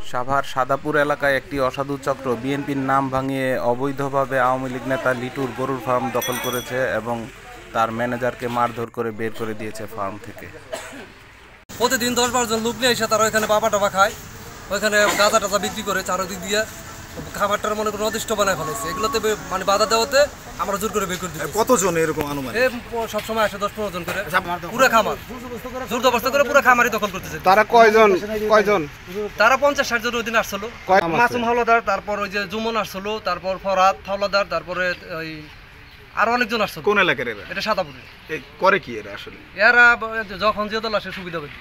সাভার সাদাপুর এলাকায় একটি অসাধু চক্র বিএনপির নাম ভাঙিয়ে অবৈধভাবে আওয়ামী লীগ নেতা লিটুর গরুর ফার্ম দখল করেছে এবং তার ম্যানেজারকে মারধর করে বের করে দিয়েছে ফার্ম থেকে। প্রতিদিন 10-12 জন লোক নিয়ে এসে তারা ওইখানে বাবা টাবা খায়, ওইখানে গাঁজা টাজা বিক্রি করে, চারদিক দিয়ে খাবারটার মনে করে অদৃষ্ট বানায় ফেলেছে। এগুলোতে মানে বাধা দেওয়াতে আমরা জোর করে বের করে দিই। কতজন এরকম অনুমান? সবসময় আসে 10-15 জন করে, পুরো খামার জোর জবরদস্ত করে পুরো খামারই দখল করতেছে। তারা কয়জন? তারা 50-60 জন ওই দিন আসছিল। মাসুম হাওলাদার, তারপর ওই যে জুমন আসছিল, তারপর ফরহাদ হাওলাদার, তারপরে ওই আরো অনেকজন আসছিল। কোন এলাকার এরা? এটা সাদাপুরে। করে কি এরা আসলে? এরা যখন যে দল আসে সুবিধা পাই।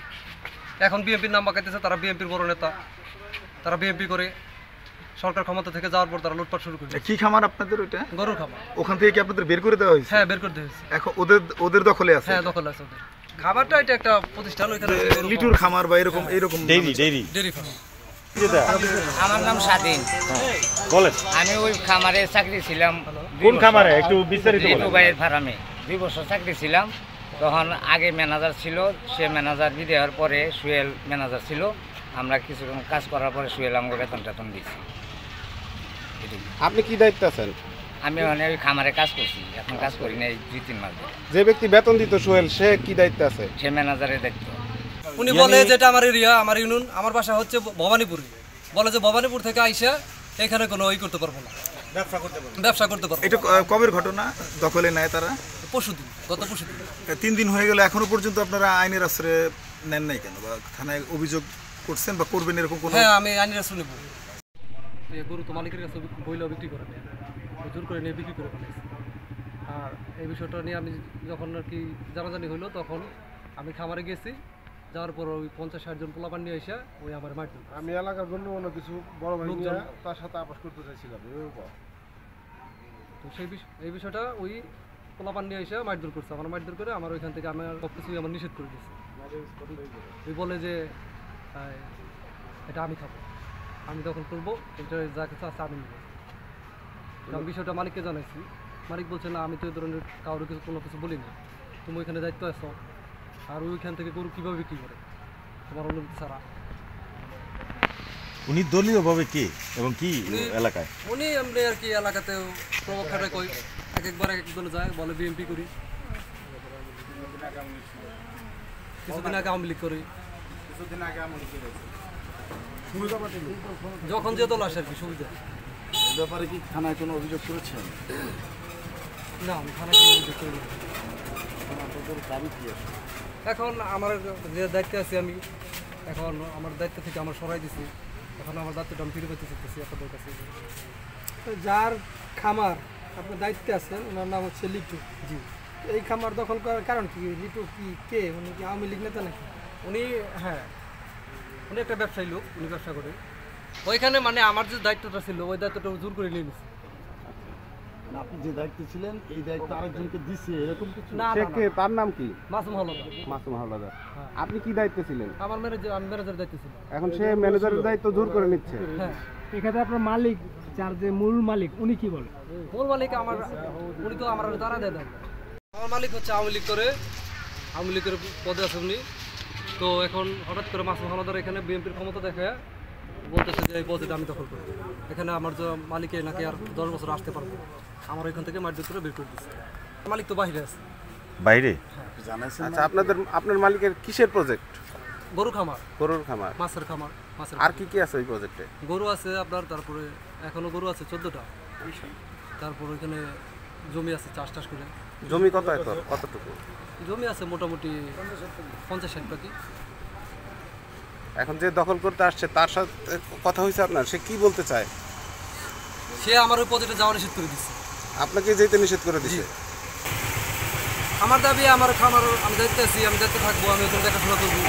এখন বিএনপির নাম বাঁকাইতেছে, তারা বিএনপির বড় নেতা, তারা বিএনপি করে সরকার ক্ষমতা থেকে যাওয়ার পর তারা লুটপাট শুরু করেছে। কি খামার আপনাদের ওইটা? গরুর খামার। ওখান থেকে কি আপনাদের বের করে দেওয়া হয়েছে? হ্যাঁ, বের করে দেওয়া হয়েছে। এখন ওদের দখলে আছে? হ্যাঁ, দখলে আছে ওদের। খাবারটা এটা একটা প্রতিষ্ঠান, ওইখানে লিটুর খামার বা এরকম ডেইরি ফার্ম। আমার নাম স্বাধীন। আমি ওই খামারে চাকরি ছিলাম। কোন খামারে একটু বিস্তারিত বলুন। লিটু ভাইয়ের ফার্মে 2 বছর চাকরি ছিলাম। তখন আগে ম্যানেজার ছিল, সে ম্যানেজার বিদায় হওয়ার পরে সুয়েল ম্যানেজার ছিল। আমরা কিছুক্ষণ কাজ করার পরে সুয়েল আমাকে বেতন টেতন দিয়েছি। আপনি কি দায়িত্ব আছেন? আমি মানে ওই খামারে কাজ করছি, এখন কাজ করি না এই 2-3 মাস ধরে। যে ব্যক্তি বেতন দিত সোহেল, সে কি দায়িত্ব আছে? সে ম্যানেজারের দায়িত্ব। উনি বলে যেটা আমার এরিয়া, আমার ইউনিয়ন, আমার বাসা হচ্ছে ভবানীপুর। বলে যে ভবানীপুর থেকে আইসা এখানে কোনো ওই করতে পারবো না, ব্যবসা করতে পারবো। এটা কবের ঘটনা? দখলে নেয় তারা পরশুদিন, গত পরশুদিন। 3 দিন হয়ে গেল, এখনো পর্যন্ত আপনারা আইনের আশ্রয় নেন নাই কেন? বা থানায় অভিযোগ করছেন বা করবেন এরকম কোনো? হ্যাঁ, আমি আইনের আশ্রয় নেব। গরু তো মালিকের কাছে বইলেও বিক্রি করে নেয়, জোর করে নিয়ে বিক্রি করে ফেলেছে। আর এই বিষয়টা নিয়ে আমি যখন আর কি জানাজানি হইলো, তখন আমি খামারে গেছি। যাওয়ার পর ওই 50-60 জন পোলাপান নিয়ে এসে ওই আমার মারধর। আমি এলাকার জন্য অন্য কিছু বড় ভাই তার সাথে আপোষ করতে চাইছিলাম। তো এই বিষয়টা ওই পোলাপান নিয়ে এসে মারধর করছে। আমার মারধর করে আমার ওইখান থেকে আমার সব কিছুই আমার নিষেধ করে দিয়েছে। ওই বলে যে এটা আমি খাবো, আমি দখল করবো, এটা যা কিছু আছে আমি নেবো। আমি বিষয়টা মালিককে জানাইছি। মালিক বলছে না, আমি তো এই ধরনের কারোর কিছু কোনো কিছু বলিনি, তুমি ওইখানে দায়িত্ব আছো। আর ওইখান থেকে গরু কীভাবে বিক্রি করে তোমার অনুমতি ছাড়া? উনি দলীয়ভাবে কে এবং কি এলাকায়? উনি এমনি আর কি এলাকাতে প্রভাব খাটায়, কই একবার এক দলে যায়, বলে বিএনপি করি, কিছুদিন আগে আওয়ামী লীগ করি, যখন যে দল আসে আর কি সুবিধা। ব্যাপারে কি থানায় কোনো অভিযোগ করেছেন? না, আমি থানায় কোনো অভিযোগ করি না। এখন আমার যে দায়িত্বে আছি, আমি এখন আমার দায়িত্ব থেকে আমার সরাই দিছি। এখন আমার দায়িত্বটা আমি ফিরে পেতে চাইতেছি আপনাদের কাছে। যার খামার আপনার দায়িত্বে আছেন, ওনার নাম হচ্ছে লিটু। জি। এই খামার দখল করার কারণ কি? লিটু কি কে? উনি কি আওয়ামী লীগ নেতা নাকি? উনি, হ্যাঁ, উনি একটা ব্যবসায়ী লোক, উনি ব্যবসা করে। ওইখানে মানে আমার যে দায়িত্বটা ছিল, ওই দায়িত্বটা জোর করে নিয়ে নিচ্ছে। আপনি যে দায়িত্ব ছিলেন, এই দায়িত্ব আরেকজনকে দিচ্ছে এরকম কিছু? না, তার নাম কি? মাসুম হাওলাদার। মাসুম হাওলাদার। আপনি কি দায়িত্ব ছিলেন? আমার ম্যানেজার দায়িত্ব ছিল। এখন সে ম্যানেজারের দায়িত্ব জোর করে নিচ্ছে। হ্যাঁ, এখানে আপনার মালিক, যার যে মূল মালিক, উনি কি বলে? মূল মালিক উনি তো আমার তারা দেয় না। আমার মালিক হচ্ছে আওয়ামী লীগ করে, আওয়ামী লীগের পদে আছে উনি। তো এখন হঠাৎ করে মাসুম হাওলাদার এখানে বিএনপির ক্ষমতা দেখে বলতেছে যে এই পদটা আমি দখল করি, এখানে আমার যে মালিকে নাকি আর 10 বছর আসতে পারবো। আমার এখান থেকে মারধর করে বের করে দিচ্ছে। মালিক তো বাইরে আছে। বাইরে? আচ্ছা, আপনার মালিকের কিসের প্রজেক্ট? গরু খামার। গরুর খামার, মাছের খামার। আর কি কি আছে ওই প্রজেক্টে? গরু আছে আপনার, তারপরে এখনো গরু আছে 14টা। তারপর ওইখানে জমি আছে, চাষ করে। জমি কত একর? কতটুকু জমি আছে? মোটামুটি 50-60 টাকি। এখন যে দখল করতে আসছে তার সাথে কথা হয়েছে আপনার? সে কি বলতে চায়? সে আমার ওই পদে যাওয়া নিষেধ করে দিচ্ছে। আপনাকে যেতে নিষেধ করে দিচ্ছে? আমার দাবি, আমার খামার, আমি দায়িত্বে আছি, আমি দায়িত্বে থাকবো, আমি ওখানে দেখাশোনা করবো।